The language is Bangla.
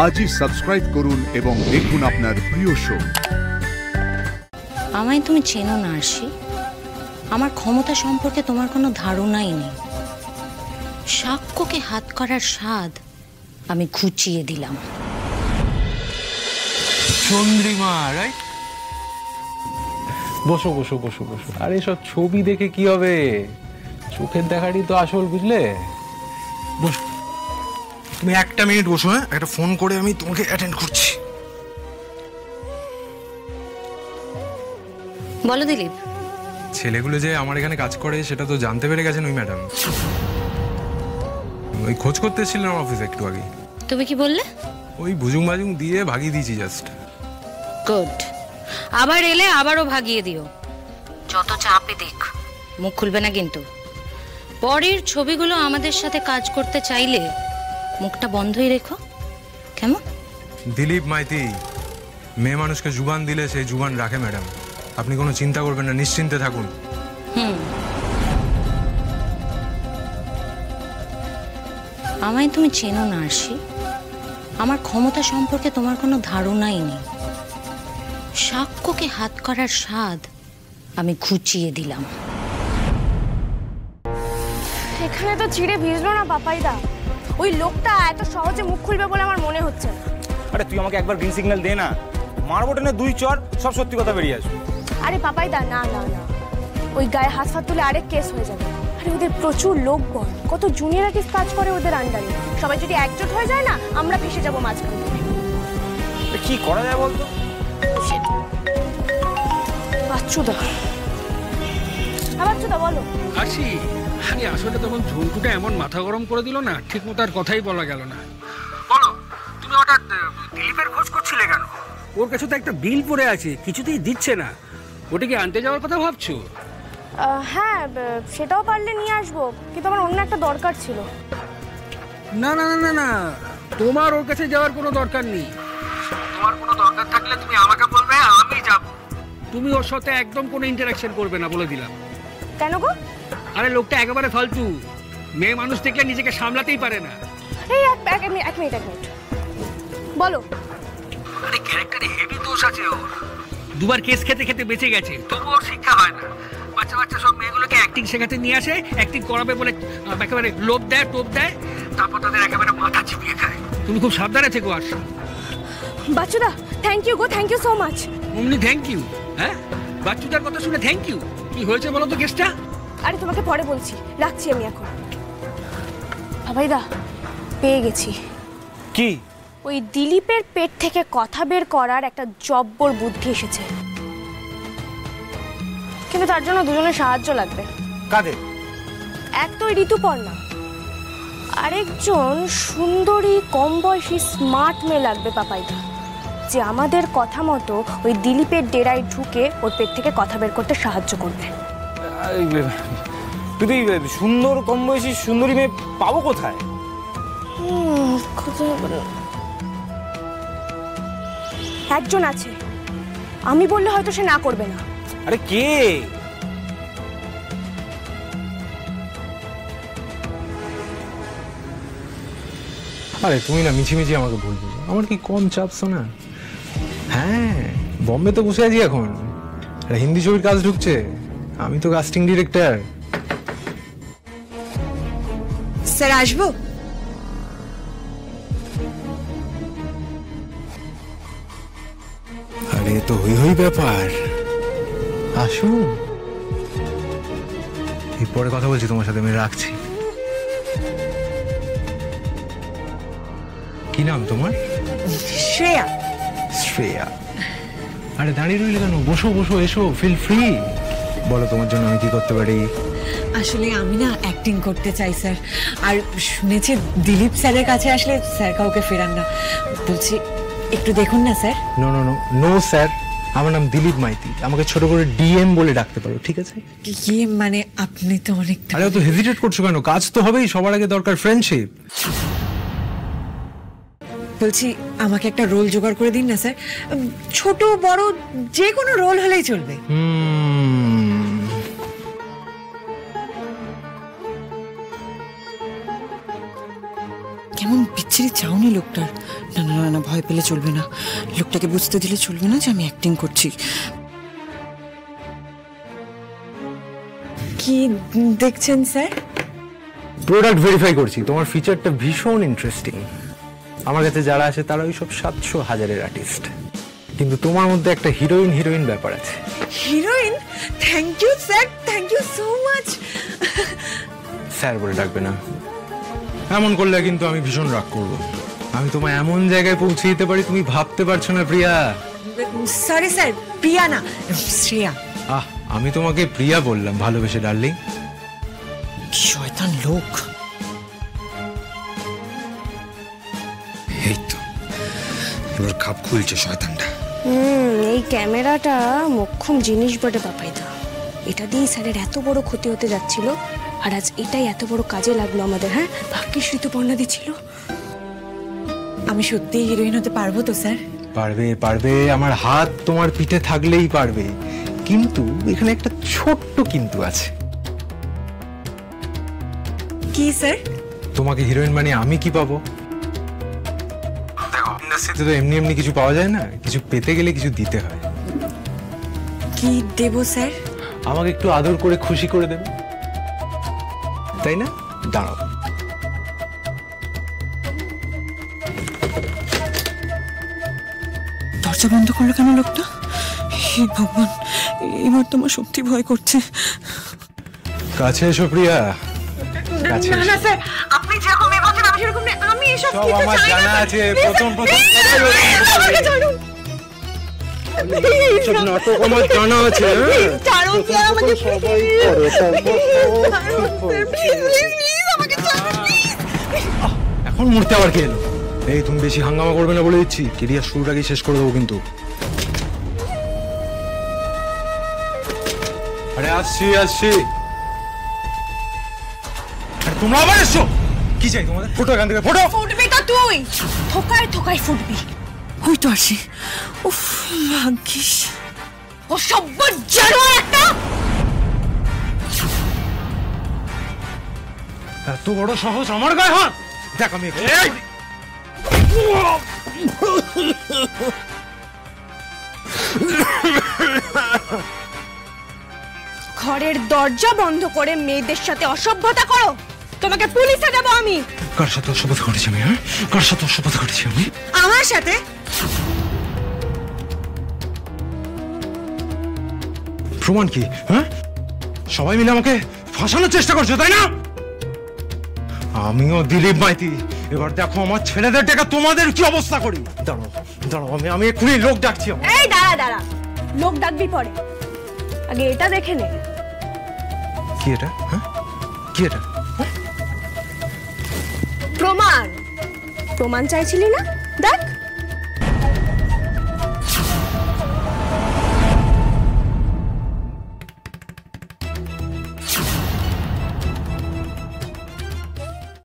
আজই সাবস্ক্রাইব করুন এবং দেখুন আপনার প্রিয় শো। আমায় তুমি চেনো না আরশি, আমার ক্ষমতা সম্পর্কে তোমার কোনো ধারণাই নেই। সাক্ষ্যকে হাত করার স্বাদ আমি ঘুচিয়ে দিলাম। চন্দ্রিমা, রাইট? বসো বসো বসো বসো। আরে সব ছবি দেখে কি হবে, চোখের দেখারই তো আসল, বুঝলে? বসো, তুমি একটা মিনিট বসো। হ্যাঁ, একটা ফোন করে আমি তোমাকে অ্যাটেন্ড করছি। বলো দিলীপ। ছেলেগুলো যে আমার এখানে কাজ করে সেটা তো জানতে পেরে গেছেন ওই ম্যাডাম। ওই খোঁজ করতে এসেছিলেন আমার অফিসে একটু আগে। তুমি কি বললে? ওই বুজুং বাজুং দিয়ে ভাগিয়ে দিয়েছি জাস্ট। গুড। আবার এলে আবারও ভাগিয়ে দিও, যত চাপে দেখ। মুখ খুলবে না কিন্তু। পরের ছবিগুলো আমাদের সাথে কাজ করতে চাইলে মুখটা বন্ধই রেখো, কেমন? দিলীপ মাইতি মেয়ে মানুষকে জুবান দিলে সেই জুবান রাখে ম্যাডাম। আপনি কোনো চিন্তা করবেন না, নিশ্চিন্তে থাকুন। আমায় তুমি চেনো না আরশি, আমার ক্ষমতা সম্পর্কে তোমার কোনো ধারণাই নেই। সাক্ষ্যকে হাত করার স্বাদ আমি ঘুচিয়ে দিলাম। এখানে তো চিড়ে ভিজলো না পাপাইদা। ওই লোকটা এত সহজে মুখ খুলবে বলে আমার মনে হচ্ছে না। আরে তুই আমাকে একবার গ্রিন সিগন্যাল দে না, মারবো টেনে 2 চর, সব সত্যি কথা বেরিয়ে আসবে। আরে পাপাইদা, না না না, ওই গায়ে হাত ফাত তুলে আরেক কেস হয়ে যাবে। আরে ওদের প্রচুর লোক বল, কত জুনিয়র আর্টিস্ট কাজ করে ওদের আন্ডারে। সবাই যদি একজোট হয়ে যায় না, আমরা ফেসে যাবো মাঝখানে। কি করা যায় বলতো? বাচ্চুদা, বাচ্চুদা বলো। আছি। আরে আসলে তখন ঝুলকুটা এমন মাথা গরম করে দিল না, ঠিক মতো আর কথাই বলা গেল না। বলো, তুমি হঠাৎ দিলীপের খোঁজ করছিলে কেন? ওর কাছে তো একটা বিল পড়ে আছে, কিছুতেই দিচ্ছে না। ওটা কি আনতে যাওয়ার কথা ভাবছো? হ্যাঁ, সেটাও পারলে নিয়ে আসবো, কিন্তু আমার অন্য একটা দরকার ছিল। না না না না না, তোমার ওর কাছে যাওয়ার কোনো দরকার নেই। তোমার কোনো দরকার থাকলে তুমি আমাকে বলবে, আমি যাব। তুমি ওর সাথে একদম কোনো ইন্টারঅ্যাকশন করবে না, বলে দিলাম। কেন গো? আরে লোকটা একেবারে ফালতু। মেয়ে মানুষ দেখলে নিজেকে সামলাতেই পারে না। এই এক মিনিট বলো। আরে ক্যারেক্টারে হেভি দোষ আছে ওর। দুবার কেস খেতে খেতে বেঁচে গেছে, তবু ওর শিক্ষা হয় না। বাচ্চা বাচ্চা সব মেয়েগুলোকে অ্যাক্টিং শেখাতে নিয়ে আসে, অ্যাক্টিং করাবে বলে একেবারে লোভ দেয়, টোপ দেয়, তারপর তাদের একেবারে মাথা চিপিয়ে খায়। তুমি খুব সাবধানে থেকো। আর বাচ্চুদা, থ্যাংক ইউ গো, থ্যাংক ইউ সো মাচ। অমনি থ্যাংক ইউ? হ্যাঁ, বাচ্চুদার কথা শুনে থ্যাংক ইউ? কি হয়েছে বলো তো কেসটা? আরে তোমাকে পরে বলছি, রাখছি আমি এখন। ভাইদা, পেয়ে গেছি। কি? ওই দিলীপের পেট থেকে কথা বের করার একটা জব্বর বুদ্ধি এসেছে, কিন্তু তার জন্য দুজনের সাহায্য লাগবে। কাদের? এক তো ওই ঋতুপর্ণা, আরেকজন সুন্দরী কম বয়সী স্মার্ট মেয়ে লাগবে পাপাইদা, যে আমাদের কথা মতো ওই দিলীপের ডেরায় ঢুকে ওর পেট থেকে কথা বের করতে সাহায্য করবে। তুই সুন্দর কম বয়সী সুন্দরী মেয়ে পাবো কোথায়? একজন আছে, আমি বললে হয়তো সে না করবে না। আরে কে? আরে তুমি না মিছিমিছি আমাকে ভুল বুঝো, আমার কি কম চাপছো না? হ্যাঁ, বম্বে তো বসে আছি এখন, হিন্দি ছবির কাজ ঢুকছে, আমি তো কাস্টিং ডিরেক্টর। স্যার আসবো? আরে তো হই ব্যাপার, আসুন। এরপরে কথা বলছি তোমার সাথে, আমি রাখছি। কি নাম তোমার? শ্রেয়া। শ্রেয়া। আরে দাঁড়িয়ে রইলে কেন? বসো বসো, এসো, ফিল ফ্রি। বলো তোমার জন্য আমি কি করতে পারি? আসলে আমি না অ্যাক্টিং করতে চাই স্যার, আর শুনেছি দিলীপ স্যারের কাছে আসলে স্যার কাউকে ফেরান না। বলছি একটু দেখুন না sir. No no no no sir, আমার নাম দিলীপ মাইতি, আমাকে ছোট করে ডিএম বলে ডাকতে পারো, ঠিক আছে? কি মানে আপনি তো অনেক। আরে তো হেজিটেট করছো কেন? কাজ তো হবেই, সবার আগে দরকার ফ্রেন্ডশিপ। বলছি আমাকে একটা রোল জোগাড় করে দিন না স্যার, ছোট বড় যে কোনো রোল হলেই চলবে। কেমন বিচ্ছিরি তাড়াতাড়ি চাউনি লোকটার। না না না না, ভয় পেলে চলবে না, লোকটাকে বুঝতে দিলে চলবে না যে আমি অ্যাক্টিং করছি। কি দেখছেন স্যার? প্রোডাক্ট ভেরিফাই করছি, তোমার ফিচারটা ভীষণ ইন্টারেস্টিং। আমার কাছে যারা আছে তারা ওই সব 700,000-এর আর্টিস্ট, কিন্তু তোমার মধ্যে একটা হিরোইন ব্যাপার আছে। Heroine? Thank you sir, thank you so much. Sir বলে ডাকবে না, এমন করলে কিন্তু আমি ভীষণ রাগ করব। আমি তোমায় এমন জায়গায় পৌঁছে দিতে পারি তুমি ভাবতে পারছো না প্রিয়া। সরি স্যার, প্রিয়া না, শ্রেয়া। আমি তোমাকে প্রিয়া বললাম ভালোবেসে ডার্লিং। শয়তান লোক। এই তো এবার খাপ খুলছে শয়তানটা। এই ক্যামেরাটা মোক্ষম জিনিস বটে পাপাইদা। এটা দিয়েই স্যারের এত বড় ক্ষতি হতে যাচ্ছিল, আর আজ এটাই এত বড় কাজে লাগলো আমাদের। হ্যাঁ, ভাগ্যিস ঋতুপর্ণা দিচ্ছিল। আমি সত্যি হিরোইন হতে পারবো তো স্যার? পারবে পারবে, আমার হাত তোমার পিঠে থাকলেই পারবে। কিন্তু এখানে একটা ছোট্ট কিন্তু আছে। কি স্যার? তোমাকে হিরোইন মানে আমি কি পাবো? দেখো, ইন্ডাস্ট্রিতে তো এমনি এমনি কিছু পাওয়া যায় না, কিছু পেতে গেলে কিছু দিতে হয়। কি দেব স্যার? আমাকে একটু আদর করে খুশি করে দেবে, তাই না? দাঁড়াও। দরজা বন্ধ করলো কেন লোকটা? হে ভগবান, এবার তোমার সত্যি ভয় করছে। কাছে এসো প্রিয়া, কাছে না না স্যার, আপনি যেরকম ভাবছেন আমি সেরকম নই। আমি এসব সব কিছু আমার চাই না জানা স্যার। আছে। প্রথম আমাকে ছাড়ুন। সব নাটক আমার জানা আছে। ছাড়ুন স্যার, আমাকে সবাই করে ছাড়ুন স্যার, প্লিজ প্লিজ প্লিজ আমাকে ছাড়ুন প্লিজ। এখন মরতে আবার কে এলো? এই তুমি বেশি হাঙ্গামা করবে না বলে দিচ্ছি, কেরিয়ার শুরুটাকে শেষ করে দেবো কিন্তু। আরে আসছি আসছি। আরে তোমরা আবার এসছো? কি চাই তোমাদের? ফটো এখান থেকে, ফটো। ফুটবি তো তুই, থোকায় থোকায় ফুটবি। ওই তো আসি। উফ, ভাগ্যিস। ও সব্য জানোয়ার একটা। এত বড় সাহস আমার গায়ে হাত! দেখ আমি ঘরের দরজা বন্ধ করে মেয়েদের সাথে অসভ্যতা করো, তোমাকে পুলিশে দেবো আমি। কার সাথে অসভ্যতা করেছি আমি? হ্যাঁ, কার সাথে অসভ্যতা করেছি আমি? আমার সাথে? প্রমাণ কি? হ্যাঁ, সবাই মিলে আমাকে ফাঁসানোর চেষ্টা করছো তাই না? আমিও দিলীপ মাইতি, এবার দেখো আমার ছেলেদের ডেকে তোমাদের কি অবস্থা করি। দাঁড়াও দাঁড়াও, আমি এক্ষুনি লোক ডাকছি। এই দাঁড়া দাঁড়া, লোক ডাকবি পরে, আগে এটা দেখে নে। কি এটা? হ্যাঁ, কি এটা? প্রমাণ। প্রমাণ চাইছিলি না? দেখ।